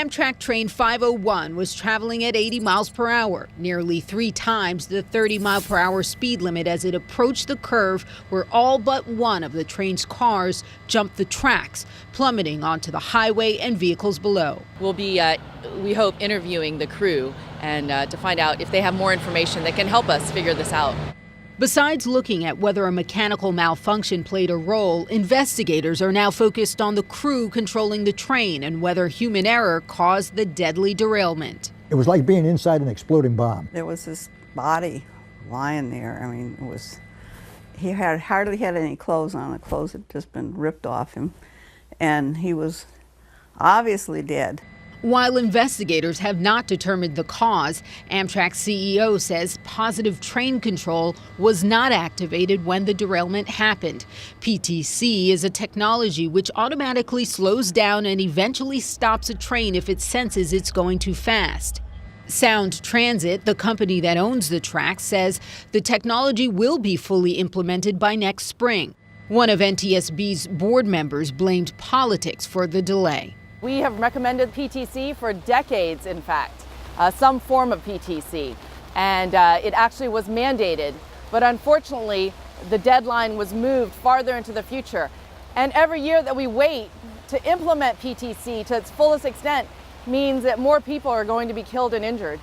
Amtrak train 501 was traveling at 80 miles per hour, nearly 3 times the 30-mile-per-hour speed limit as it approached the curve where all but one of the train's cars jumped the tracks, plummeting onto the highway and vehicles below. We'll be, we hope, interviewing the crew and to find out if they have more information that can help us figure this out. Besides looking at whether a mechanical malfunction played a role, investigators are now focused on the crew controlling the train and whether human error caused the deadly derailment. It was like being inside an exploding bomb. There was this body lying there. I mean, he hardly had any clothes on. The clothes had just been ripped off him, and he was obviously dead. While investigators have not determined the cause, Amtrak's CEO says positive train control was not activated when the derailment happened. PTC is a technology which automatically slows down and eventually stops a train if it senses it's going too fast. Sound Transit, the company that owns the track, says the technology will be fully implemented by next spring. One of NTSB's board members blamed politics for the delay. We have recommended PTC for decades, in fact, some form of PTC, and it actually was mandated. But unfortunately, the deadline was moved farther into the future. And every year that we wait to implement PTC to its fullest extent means that more people are going to be killed and injured.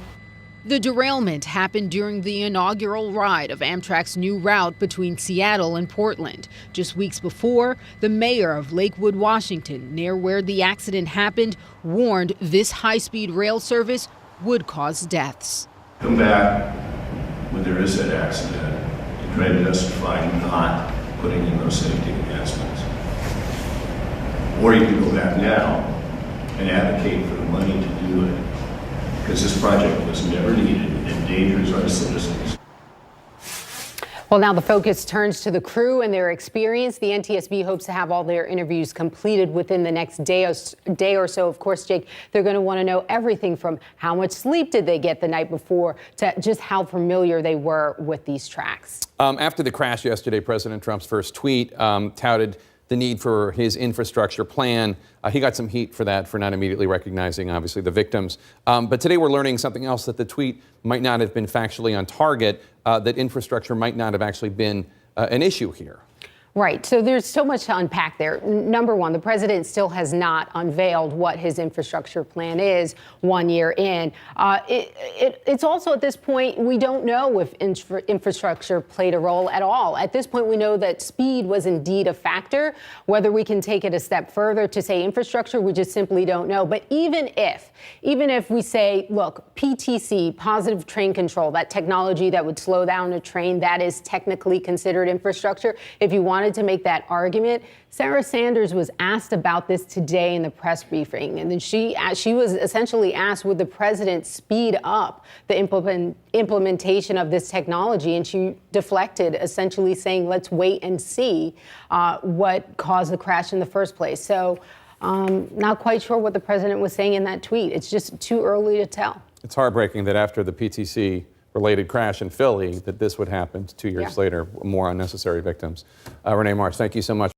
The derailment happened during the inaugural ride of Amtrak's new route between Seattle and Portland. Just weeks before, the mayor of Lakewood, Washington, near where the accident happened, warned this high-speed rail service would cause deaths. Come back when there is that accident to try to justify not putting in those safety enhancements. Or you can go back now and advocate for the money to do it, because this project was never needed and endangers our citizens. Well, now the focus turns to the crew and their experience. The NTSB hopes to have all their interviews completed within the next day or so. Of course, Jake, they're going to want to know everything from how much sleep did they get the night before to just how familiar they were with these tracks. After the crash yesterday, President Trump's first tweet touted the need for his infrastructure plan. He got some heat for that, for not immediately recognizing, obviously, the victims. But today we're learning something else, that the tweet might not have been factually on target, that infrastructure might not have actually been an issue here. Right. So there's so much to unpack there. Number one, the president still has not unveiled what his infrastructure plan is 1 year in. It's also at this point, we don't know if infrastructure played a role at all. At this point, we know that speed was indeed a factor. Whether we can take it a step further to say infrastructure, we just simply don't know. But even if we say, look, PTC, positive train control, that technology that would slow down a train, that is technically considered infrastructure. If you wanted to make that argument, Sarah Sanders was asked about this today in the press briefing, and then she was essentially asked, would the president speed up the implementation of this technology, and she deflected, essentially saying, let's wait and see what caused the crash in the first place. So not quite sure what the president was saying in that tweet. It's just too early to tell. It's heartbreaking that after the PTC related crash in Philly, that this would happen 2 years later, more unnecessary victims. Renee Marsh, thank you so much.